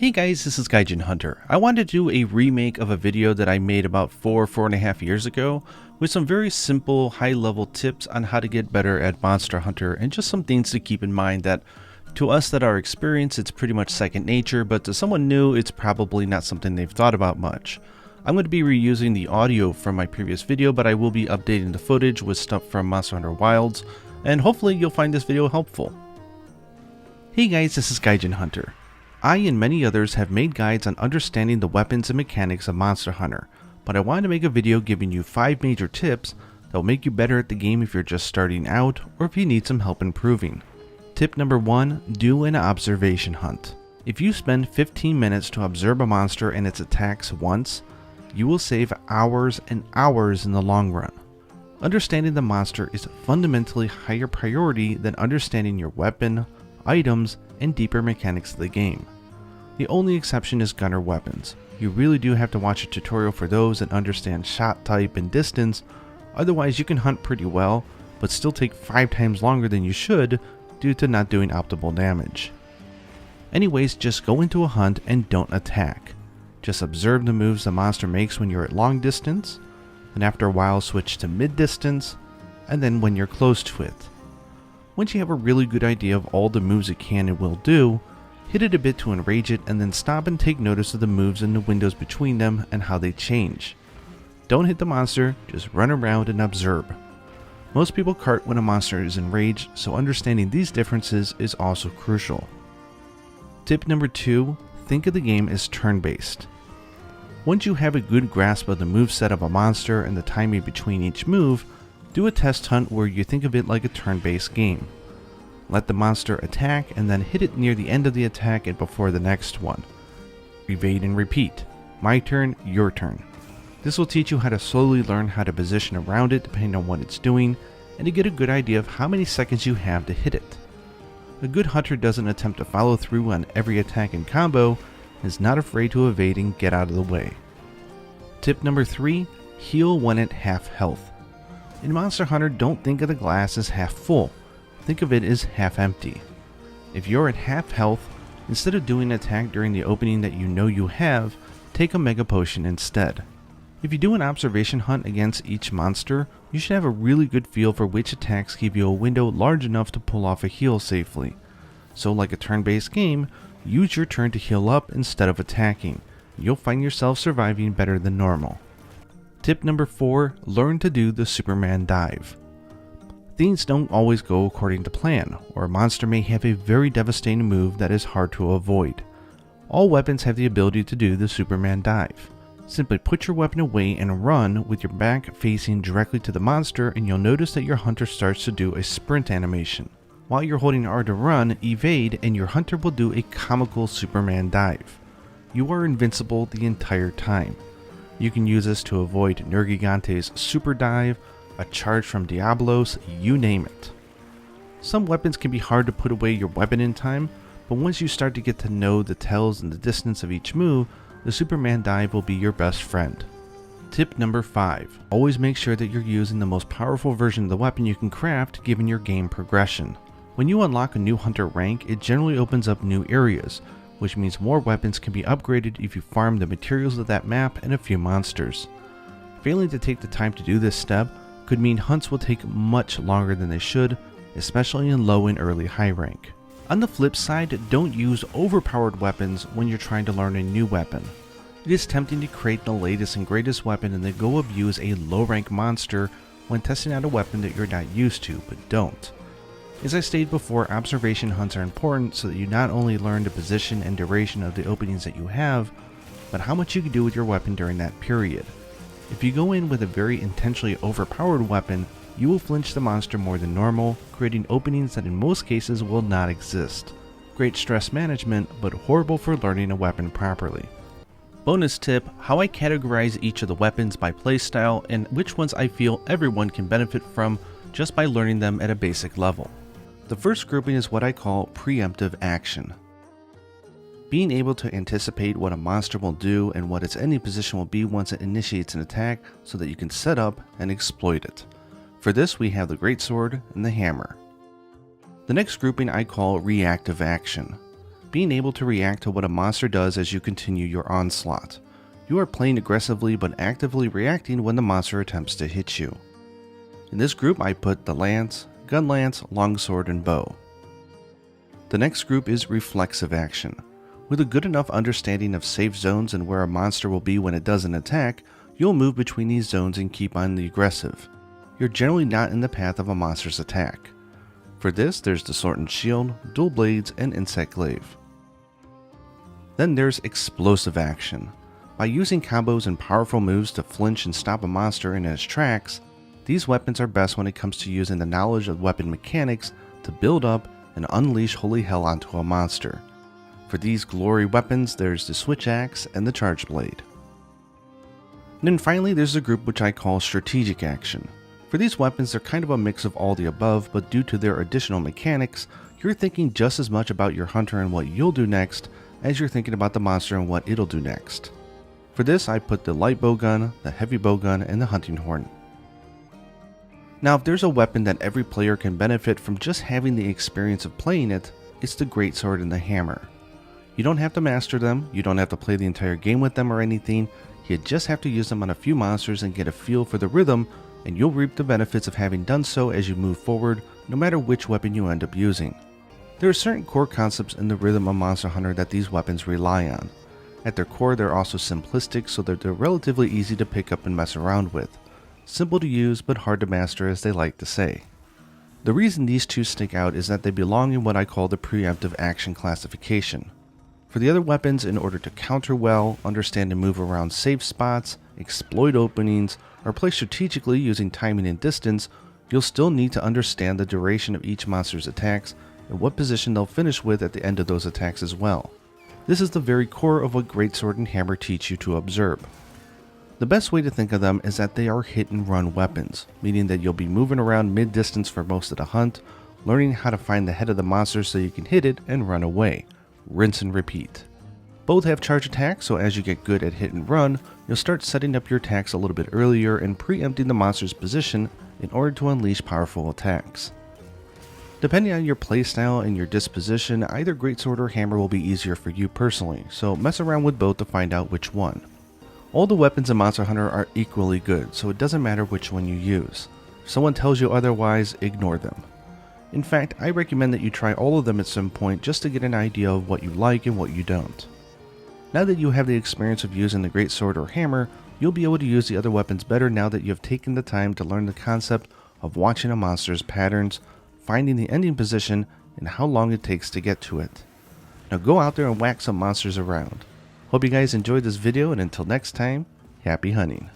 Hey guys, this is Gaijin Hunter. I wanted to do a remake of a video that I made about 4.5 years ago with some very simple high-level tips on how to get better at Monster Hunter and just some things to keep in mind that to us that are experienced it's pretty much second nature, but to someone new it's probably not something they've thought about much. I'm going to be reusing the audio from my previous video, but I will be updating the footage with stuff from MHWilds, and hopefully you'll find this video helpful. Hey guys, this is Gaijin Hunter. I and many others have made guides on understanding the weapons and mechanics of Monster Hunter, but I wanted to make a video giving you 5 major tips that will make you better at the game if you're just starting out or if you need some help improving. Tip number 1, do an observation hunt. If you spend 15 minutes to observe a monster and its attacks once, you will save hours and hours in the long run. Understanding the monster is a fundamentally higher priority than understanding your weapon, items, and deeper mechanics of the game. The only exception is gunner weapons. You really do have to watch a tutorial for those and understand shot type and distance, otherwise you can hunt pretty well, but still take 5 times longer than you should due to not doing optimal damage. Anyways, just go into a hunt and don't attack. Just observe the moves the monster makes when you're at long distance, and after a while switch to mid distance, and then when you're close to it. Once you have a really good idea of all the moves it can and will do, hit it a bit to enrage it and then stop and take notice of the moves and the windows between them and how they change. Don't hit the monster, just run around and observe. Most people cart when a monster is enraged, so understanding these differences is also crucial. Tip number 2, think of the game as turn-based. Once you have a good grasp of the moveset of a monster and the timing between each move, do a test hunt where you think of it like a turn-based game. Let the monster attack and then hit it near the end of the attack and before the next one. Evade and repeat. My turn, your turn. This will teach you how to slowly learn how to position around it depending on what it's doing and to get a good idea of how many seconds you have to hit it. A good hunter doesn't attempt to follow through on every attack and combo and is not afraid to evade and get out of the way. Tip number 3, heal when at half health. In Monster Hunter, don't think of the glass as half full. Think of it as half empty. If you're at half health, instead of doing an attack during the opening that you know you have, take a Mega Potion instead. If you do an observation hunt against each monster, you should have a really good feel for which attacks give you a window large enough to pull off a heal safely. So like a turn-based game, use your turn to heal up instead of attacking. You'll find yourself surviving better than normal. Tip number 4, learn to do the Superman dive. Things don't always go according to plan, or a monster may have a very devastating move that is hard to avoid. All weapons have the ability to do the Superman dive. Simply put your weapon away and run with your back facing directly to the monster, and you'll notice that your hunter starts to do a sprint animation. While you're holding R to run, evade, and your hunter will do a comical Superman dive. You are invincible the entire time. You can use this to avoid Nergigante's super dive, a charge from Diablos, you name it. Some weapons can be hard to put away your weapon in time, but once you start to get to know the tells and the distance of each move, the Superman dive will be your best friend. Tip number 5, always make sure that you're using the most powerful version of the weapon you can craft given your game progression. When you unlock a new hunter rank, it generally opens up new areas, which means more weapons can be upgraded if you farm the materials of that map and a few monsters. Failing to take the time to do this step could mean hunts will take much longer than they should, especially in low and early high rank. On the flip side, don't use overpowered weapons when you're trying to learn a new weapon. It is tempting to create the latest and greatest weapon and then go abuse a low rank monster when testing out a weapon that you're not used to, but don't. As I stated before, observation hunts are important so that you not only learn the position and duration of the openings that you have, but how much you can do with your weapon during that period. If you go in with a very intentionally overpowered weapon, you will flinch the monster more than normal, creating openings that in most cases will not exist. Great stress management, but horrible for learning a weapon properly. Bonus tip, how I categorize each of the weapons by playstyle and which ones I feel everyone can benefit from just by learning them at a basic level. The first grouping is what I call preemptive action. Being able to anticipate what a monster will do and what its ending position will be once it initiates an attack so that you can set up and exploit it. For this we have the greatsword and the hammer. The next grouping I call reactive action. being able to react to what a monster does as you continue your onslaught. You are playing aggressively but actively reacting when the monster attempts to hit you. In this group I put the lance, gun lance, longsword, and bow. The next group is reflexive action. With a good enough understanding of safe zones and where a monster will be when it does an attack, you'll move between these zones and keep on the aggressive. You're generally not in the path of a monster's attack. For this, there's the sword and shield, dual blades, and insect glaive. Then there's explosive action. By using combos and powerful moves to flinch and stop a monster in its tracks, these weapons are best when it comes to using the knowledge of weapon mechanics to build up and unleash holy hell onto a monster. For these glory weapons, there's the switch axe and the charge blade. And then finally there's the group which I call strategic action. For these weapons, they're kind of a mix of all the above, but due to their additional mechanics, you're thinking just as much about your hunter and what you'll do next as you're thinking about the monster and what it'll do next. For this, I put the light bowgun, the heavy bowgun, and the hunting horn. Now, if there's a weapon that every player can benefit from just having the experience of playing it, it's the greatsword and the hammer. You don't have to master them, you don't have to play the entire game with them or anything, you just have to use them on a few monsters and get a feel for the rhythm, and you'll reap the benefits of having done so as you move forward, no matter which weapon you end up using. There are certain core concepts in the rhythm of Monster Hunter that these weapons rely on. At their core, they're also simplistic so that they're relatively easy to pick up and mess around with. Simple to use, but hard to master, as they like to say. The reason these two stick out is that they belong in what I call the preemptive action classification. For the other weapons, in order to counter well, understand and move around safe spots, exploit openings, or play strategically using timing and distance, you'll still need to understand the duration of each monster's attacks and what position they'll finish with at the end of those attacks as well. This is the very core of what greatsword and hammer teach you to observe. The best way to think of them is that they are hit and run weapons, meaning that you'll be moving around mid-distance for most of the hunt, learning how to find the head of the monster so you can hit it and run away. Rinse and repeat. Both have charge attacks, so as you get good at hit and run, you'll start setting up your attacks a little bit earlier and preempting the monster's position in order to unleash powerful attacks. Depending on your playstyle and your disposition, either greatsword or hammer will be easier for you personally, so mess around with both to find out which one. All the weapons in Monster Hunter are equally good, so it doesn't matter which one you use. If someone tells you otherwise, ignore them. In fact, I recommend that you try all of them at some point just to get an idea of what you like and what you don't. Now that you have the experience of using the greatsword or hammer, you'll be able to use the other weapons better now that you have taken the time to learn the concept of watching a monster's patterns, finding the ending position, and how long it takes to get to it. Now go out there and whack some monsters around. Hope you guys enjoyed this video, and until next time, happy hunting.